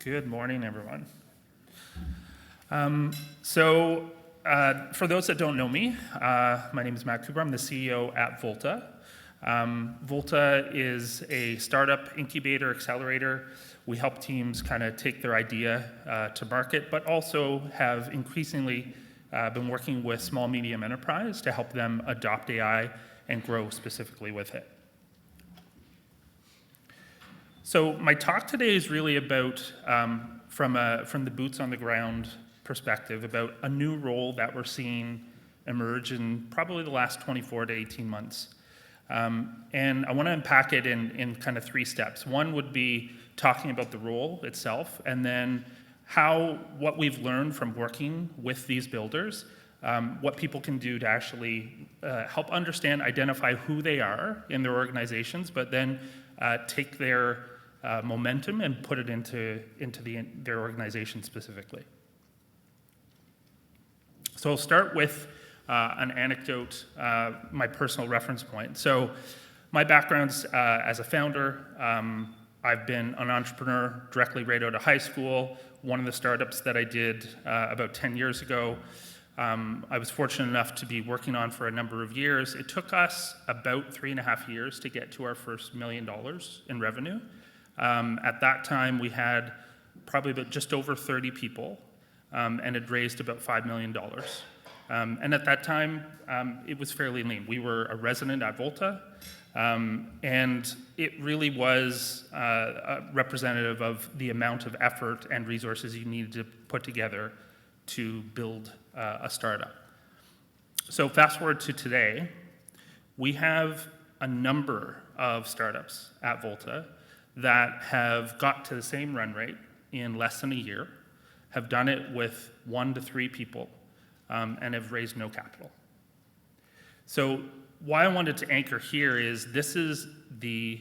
Good morning, everyone. For those that don't know me, my name is Matt Cooper. I'm the CEO at Volta. Volta is a startup incubator accelerator. We help teams kind of take their idea to market, but also have increasingly been working with small medium enterprise to help them adopt AI and grow specifically with it. So my talk today is really about, from the boots on the ground perspective, about a new role that we're seeing emerge in probably the last 24 to 18 months. And I want to unpack it in kind of three steps. One would be talking about the role itself, and then what we've learned from working with these builders, what people can do to actually help understand, identify who they are in their organizations, but then take their momentum and put it into their organization specifically. So I'll start with an anecdote, my personal reference point. So my background's as a founder. I've been an entrepreneur directly right out of high school. One of the startups that I did about 10 years ago, I was fortunate enough to be working on for a number of years. It took us about 3.5 years to get to our first $1 million in revenue. At that time, we had probably about just over 30 people and had raised about $5 million. And at that time, it was fairly lean. We were a resident at Volta, and it really was representative of the amount of effort and resources you needed to put together to build a startup. So fast forward to today, we have a number of startups at Volta that have got to the same run rate in less than a year, have done it with 1 to 3 people, and have raised no capital. So why I wanted to anchor here is this is the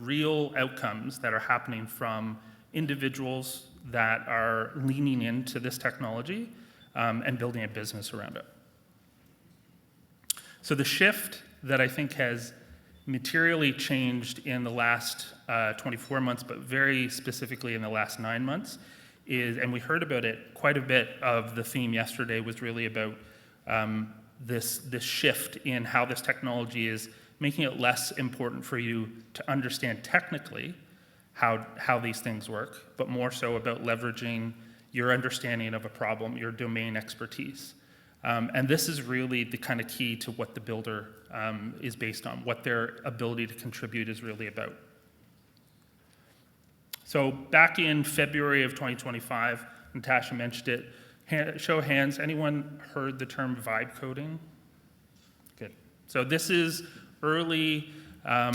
real outcomes that are happening from individuals that are leaning into this technology and building a business around it. So the shift that I think has materially changed in the last 24 months, but very specifically in the last 9 months, and we heard about it quite a bit of the theme yesterday, was really about this shift in how this technology is making it less important for you to understand technically how these things work, but more so about leveraging your understanding of a problem, your domain expertise. And this is really the kind of key to what the builder is based on, what their ability to contribute is really about. So back in February of 2025, Natasha mentioned it. Show of hands, anyone heard the term vibe coding? Good. So this is early, I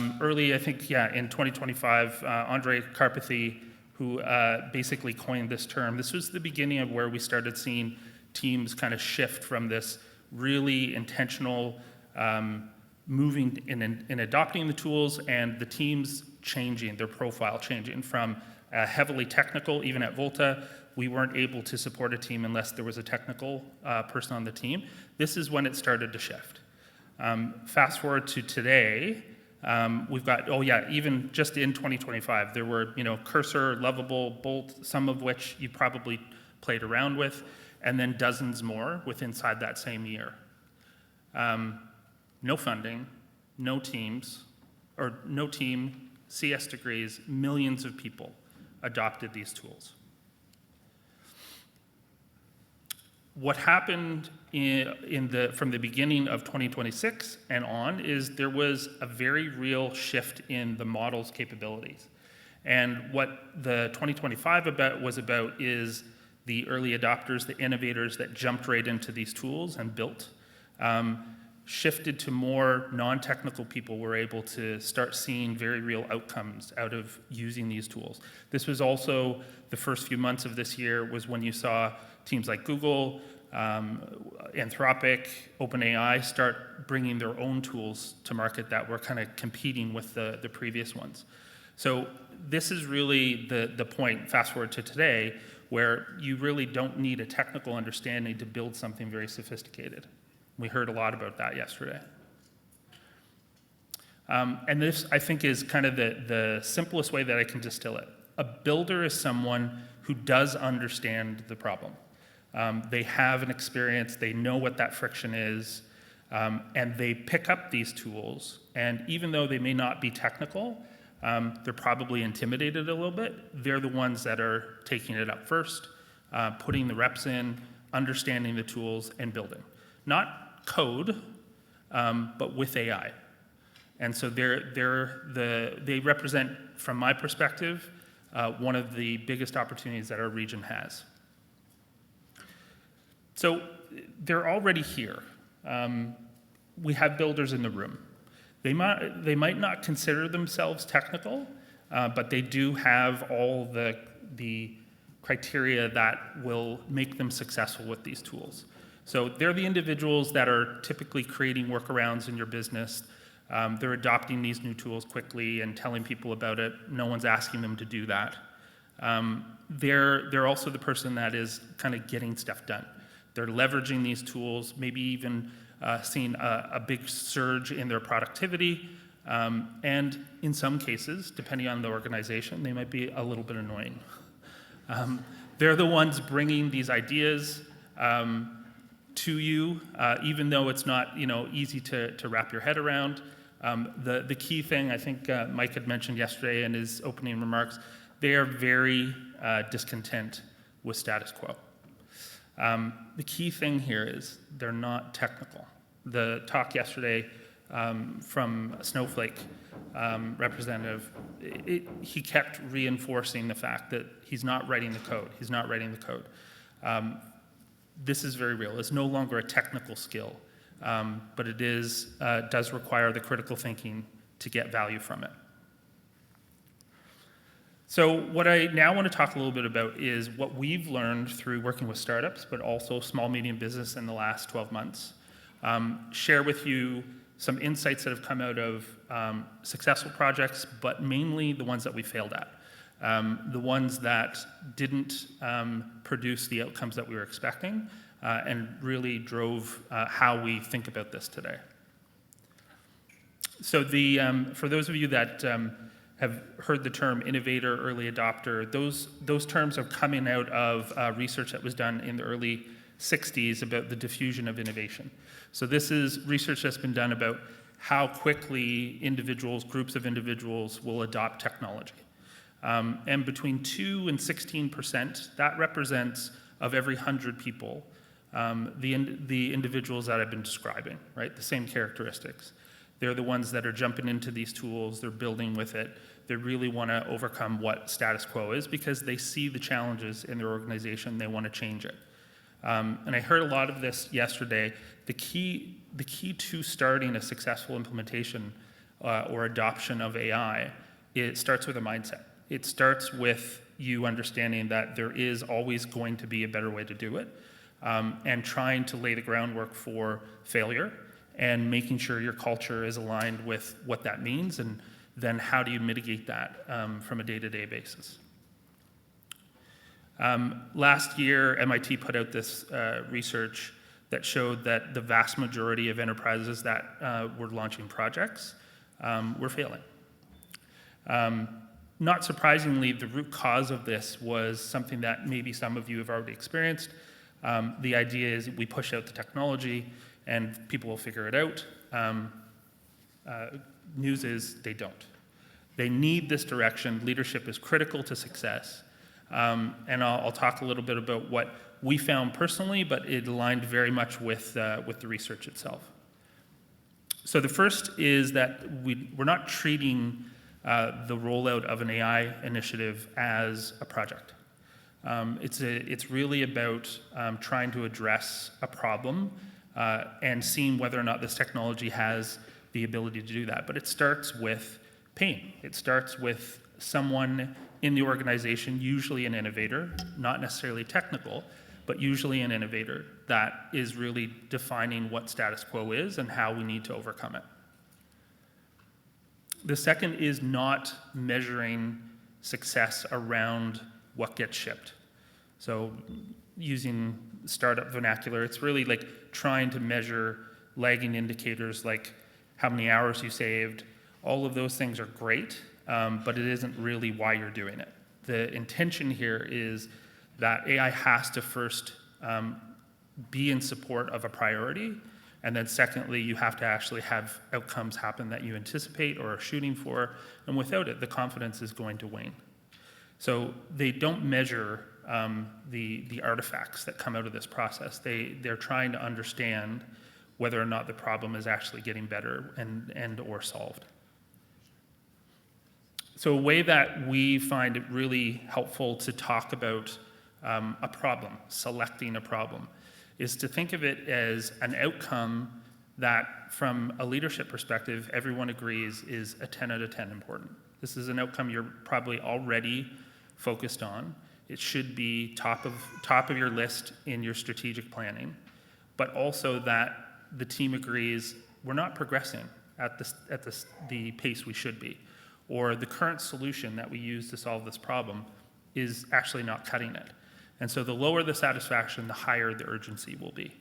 think, in 2025, Andre Karpathy, who basically coined this term. This was the beginning of where we started seeing teams kind of shift from this really intentional moving in adopting the tools, and the teams changing, their profile changing from heavily technical. Even at Volta, we weren't able to support a team unless there was a technical person on the team. This is when it started to shift. Fast forward to today, we've got, even just in 2025, there were, Cursor, Lovable, Bolt, some of which you probably played around with, and then dozens more inside that same year. No funding, no teams, or no team, CS degrees, millions of people adopted these tools. What happened from the beginning of 2026 and on is there was a very real shift in the model's capabilities. And what the 2025 was about is the early adopters, the innovators that jumped right into these tools and built, shifted to more non-technical people were able to start seeing very real outcomes out of using these tools. This was also the first few months of this year was when you saw teams like Google, Anthropic, OpenAI start bringing their own tools to market that were kind of competing with the previous ones. So this is really the point, fast forward to today, where you really don't need a technical understanding to build something very sophisticated. We heard a lot about that yesterday. And this, I think, is kind of the simplest way that I can distill it. A builder is someone who does understand the problem. They have an experience, they know what that friction is, and they pick up these tools. And even though they may not be technical, they're probably intimidated a little bit. They're the ones that are taking it up first, putting the reps in, understanding the tools, and building. Not code, but with AI. And so they represent, from my perspective, one of the biggest opportunities that our region has. So they're already here. We have builders in the room. They might not consider themselves technical, but they do have all the criteria that will make them successful with these tools. So they're the individuals that are typically creating workarounds in your business. They're adopting these new tools quickly and telling people about it. No one's asking them to do that. They're also the person that is kind of getting stuff done. They're leveraging these tools, maybe even seeing a big surge in their productivity. And in some cases, depending on the organization, they might be a little bit annoying. They're the ones bringing these ideas to you, even though it's not easy to wrap your head around. The key thing, I think Mike had mentioned yesterday in his opening remarks, they are very discontent with status quo. The key thing here is they're not technical. The talk yesterday from a Snowflake representative, he kept reinforcing the fact that he's not writing the code. He's not writing the code. This is very real. It's no longer a technical skill, but it does require the critical thinking to get value from it. So what I now want to talk a little bit about is what we've learned through working with startups, but also small, medium business in the last 12 months. Share with you some insights that have come out of successful projects, but mainly the ones that we failed at. The ones that didn't produce the outcomes that we were expecting, and really drove how we think about this today. So for those of you that have heard the term innovator, early adopter, those terms are coming out of research that was done in the early 60s about the diffusion of innovation. So this is research that's been done about how quickly individuals, groups of individuals will adopt technology. And between 2 and 16%, that represents of every 100 people, the individuals that I've been describing, right? The same characteristics. They're the ones that are jumping into these tools, they're building with it, they really want to overcome what status quo is because they see the challenges in their organization, they want to change it. And I heard a lot of this yesterday. The key to starting a successful implementation or adoption of AI, it starts with a mindset. It starts with you understanding that there is always going to be a better way to do it, and trying to lay the groundwork for failure and making sure your culture is aligned with what that means, and then how do you mitigate that from a day-to-day basis. Last year, MIT put out this research that showed that the vast majority of enterprises that were launching projects were failing. Not surprisingly, the root cause of this was something that maybe some of you have already experienced. The idea is we push out the technology and people will figure it out. News is they don't. They need this direction. Leadership is critical to success. And I'll talk a little bit about what we found personally, but it aligned very much with the research itself. So the first is that we're not treating the rollout of an AI initiative as a project. It's really about trying to address a problem and seeing whether or not this technology has the ability to do that. But it starts with pain. It starts with someone in the organization, usually an innovator, not necessarily technical, but usually an innovator that is really defining what status quo is and how we need to overcome it. The second is not measuring success around what gets shipped. So using startup vernacular, it's really like trying to measure lagging indicators like how many hours you saved. All of those things are great, but it isn't really why you're doing it. The intention here is that AI has to first be in support of a priority, and then secondly, you have to actually have outcomes happen that you anticipate or are shooting for, and without it, the confidence is going to wane. So they don't measure the artifacts that come out of this process. They're trying to understand whether or not the problem is actually getting better and or solved. So a way that we find it really helpful to talk about a problem, selecting a problem, is to think of it as an outcome that, from a leadership perspective, everyone agrees is a 10 out of 10 important. This is an outcome you're probably already focused on. It should be top of your list in your strategic planning, but also that the team agrees we're not progressing at the pace we should be, or the current solution that we use to solve this problem is actually not cutting it. And so the lower the satisfaction, the higher the urgency will be.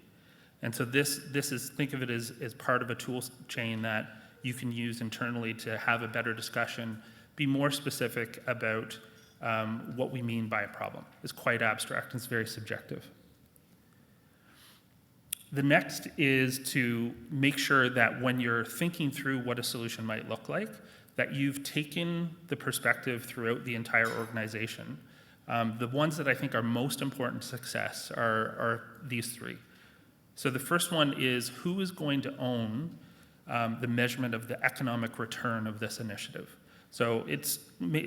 And so this is, think of it as part of a tool chain that you can use internally to have a better discussion, be more specific about what we mean by a problem. It's quite abstract, it's very subjective. The next is to make sure that when you're thinking through what a solution might look like, that you've taken the perspective throughout the entire organization. The ones that I think are most important to success are these three. So the first one is, who is going to own the measurement of the economic return of this initiative? So it's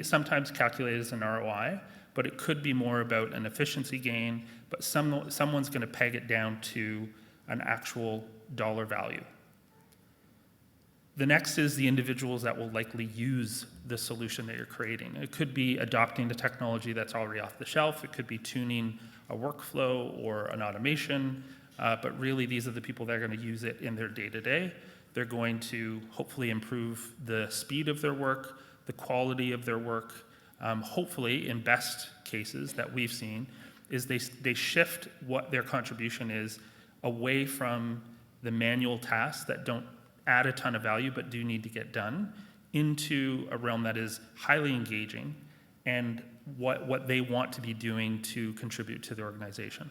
sometimes calculated as an ROI, but it could be more about an efficiency gain, but someone's going to peg it down to an actual dollar value. The next is the individuals that will likely use the solution that you're creating. It could be adopting the technology that's already off the shelf. It could be tuning a workflow or an automation, but really these are the people that are going to use it in their day-to-day. They're going to hopefully improve the speed of their work, the quality of their work. Hopefully, in best cases that we've seen, is they shift what their contribution is away from the manual tasks that don't add a ton of value but do need to get done, into a realm that is highly engaging and what they want to be doing to contribute to the organization.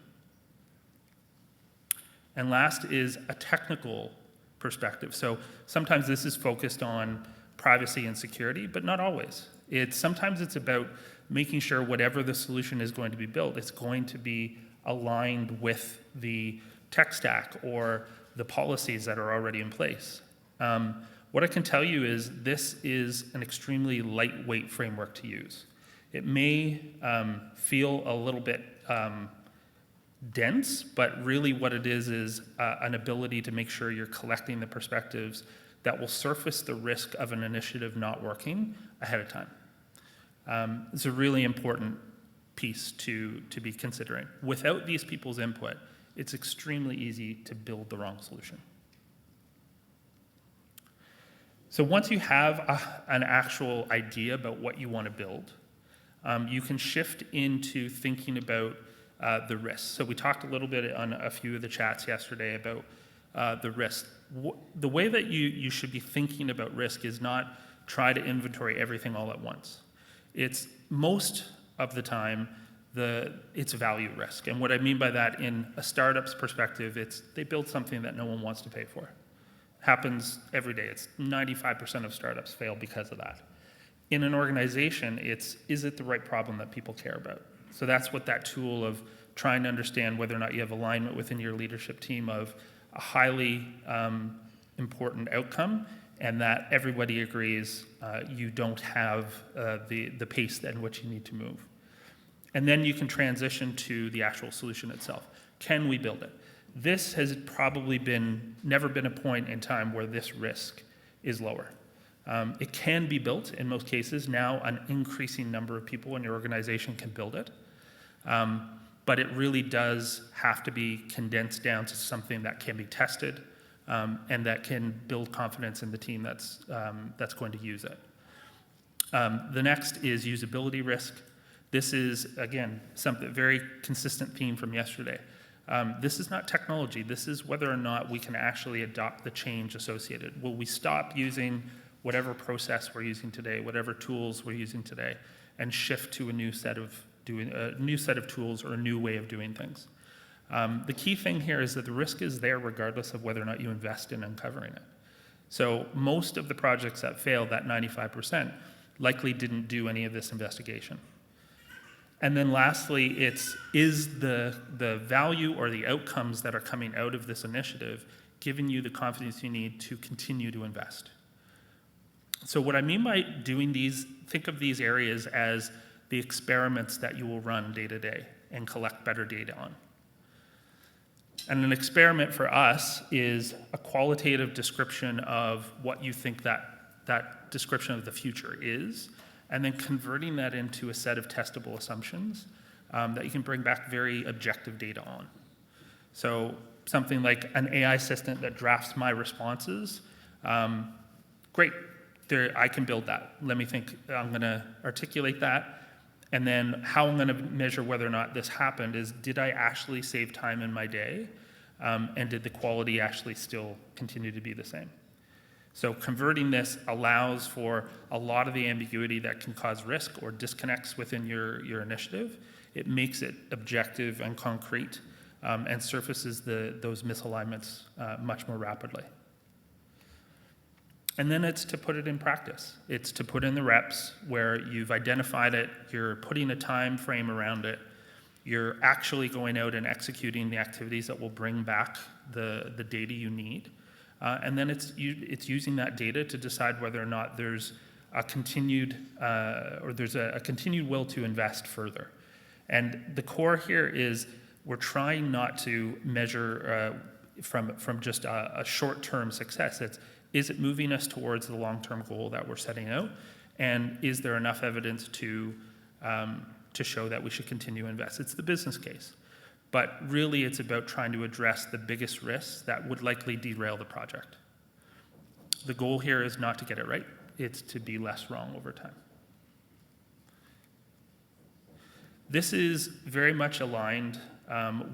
And last is a technical perspective. So sometimes this is focused on privacy and security, but not always. Sometimes it's about making sure whatever the solution is going to be built, it's going to be aligned with the tech stack or the policies that are already in place. What I can tell you is this is an extremely lightweight framework to use. It may feel a little bit dense, but really what it is an ability to make sure you're collecting the perspectives that will surface the risk of an initiative not working ahead of time. It's a really important piece to be considering. Without these people's input, it's extremely easy to build the wrong solution. So once you have an actual idea about what you want to build, you can shift into thinking about the risks. So we talked a little bit on a few of the chats yesterday about the risk. The way that you should be thinking about risk is not try to inventory everything all at once. It's most of the time, it's value risk. And what I mean by that, in a startup's perspective, they build something that no one wants to pay for. Happens every day. It's 95% of startups fail because of that. In an organization, is it the right problem that people care about? So that's what that tool of trying to understand whether or not you have alignment within your leadership team of a highly important outcome, and that everybody agrees you don't have the pace at which you need to move. And then you can transition to the actual solution itself. Can we build it? This has probably never been a point in time where this risk is lower. It can be built in most cases. Now an increasing number of people in your organization can build it. But it really does have to be condensed down to something that can be tested and that can build confidence in the team that's going to use it. The next is usability risk. This is, again, something very consistent theme from yesterday. This is not technology. This is whether or not we can actually adopt the change associated. Will we stop using whatever process we're using today, whatever tools we're using today, and shift to a new set of tools or a new way of doing things. The key thing here is that the risk is there regardless of whether or not you invest in uncovering it. So most of the projects that failed, that 95%, likely didn't do any of this investigation. And then lastly, is the value or the outcomes that are coming out of this initiative giving you the confidence you need to continue to invest? So what I mean by doing these, think of these areas as the experiments that you will run day to day and collect better data on. And an experiment for us is a qualitative description of what you think that description of the future is, and then converting that into a set of testable assumptions that you can bring back very objective data on. So something like an AI assistant that drafts my responses, great, I can build that. Let me think, I'm gonna articulate that, and then how I'm gonna measure whether or not this happened is, did I actually save time in my day? And did the quality actually still continue to be the same? So converting this allows for a lot of the ambiguity that can cause risk or disconnects within your initiative. It makes it objective and concrete, and surfaces those misalignments much more rapidly. And then it's to put it in practice. It's to put in the reps where you've identified it, you're putting a time frame around it, you're actually going out and executing the activities that will bring back the data you need. And then it's using that data to decide whether or not there's a continued will to invest further. And the core here is we're trying not to measure from just a short-term success. Is it moving us towards the long-term goal that we're setting out? And is there enough evidence to show that we should continue to invest? It's the business case. But really, it's about trying to address the biggest risks that would likely derail the project. The goal here is not to get it right. It's to be less wrong over time. This is very much aligned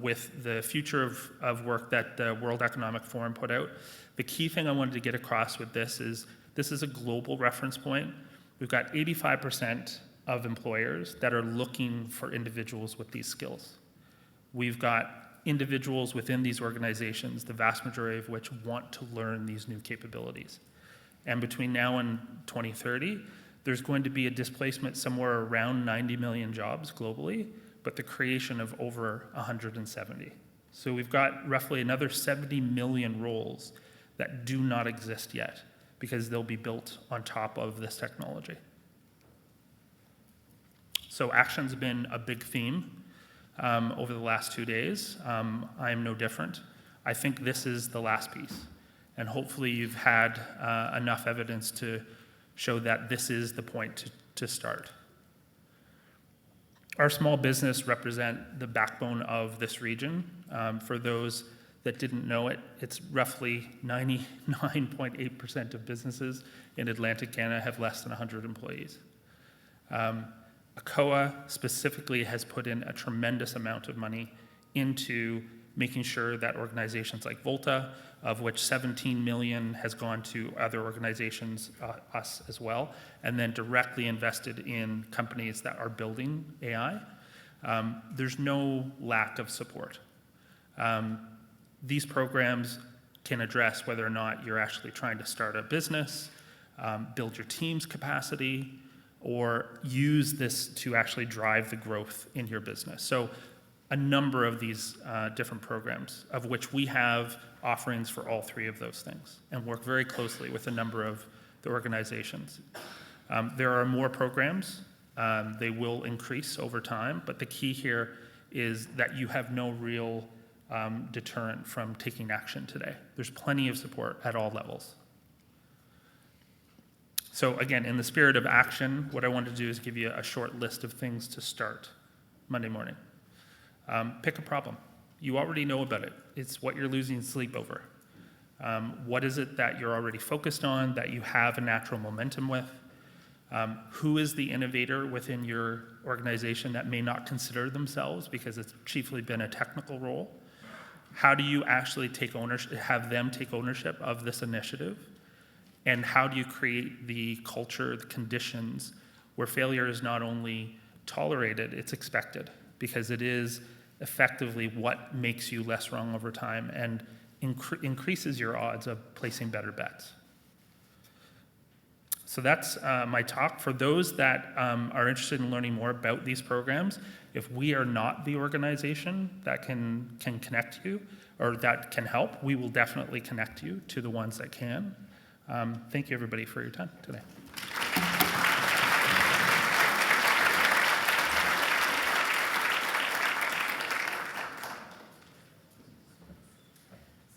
with the future of work that the World Economic Forum put out. The key thing I wanted to get across with this is a global reference point. We've got 85% of employers that are looking for individuals with these skills. We've got individuals within these organizations, the vast majority of which want to learn these new capabilities. And between now and 2030, there's going to be a displacement somewhere around 90 million jobs globally, but the creation of over 170. So we've got roughly another 70 million roles that do not exist yet because they'll be built on top of this technology. So action's been a big theme over the last 2 days. I am no different. I think this is the last piece. And hopefully you've had enough evidence to show that this is the point to start. Our small business represent the backbone of this region. For those that didn't know it, it's roughly 99.8% of businesses in Atlantic Canada have less than 100 employees. ACOA specifically has put in a tremendous amount of money into making sure that organizations like Volta, of which 17 million has gone to other organizations, us as well, and then directly invested in companies that are building AI, there's no lack of support. These programs can address whether or not you're actually trying to start a business, build your team's capacity, or use this to actually drive the growth in your business. So a number of these different programs, of which we have offerings for all three of those things, and work very closely with a number of the organizations. There are more programs. They will increase over time, but the key here is that you have no real deterrent from taking action today. There's plenty of support at all levels. So again, in the spirit of action, what I wanted to do is give you a short list of things to start Monday morning. Pick a problem. You already know about it. It's what you're losing sleep over. What is it that you're already focused on, that you have a natural momentum with? Who is the innovator within your organization that may not consider themselves because it's chiefly been a technical role? How do you actually take ownership, have them take ownership of this initiative? And how do you create the culture, the conditions where failure is not only tolerated, it's expected, because it is effectively what makes you less wrong over time and increases your odds of placing better bets. So that's my talk. For those that are interested in learning more about these programs, if we are not the organization that can connect you or that can help, we will definitely connect you to the ones that can. Thank you, everybody, for your time today.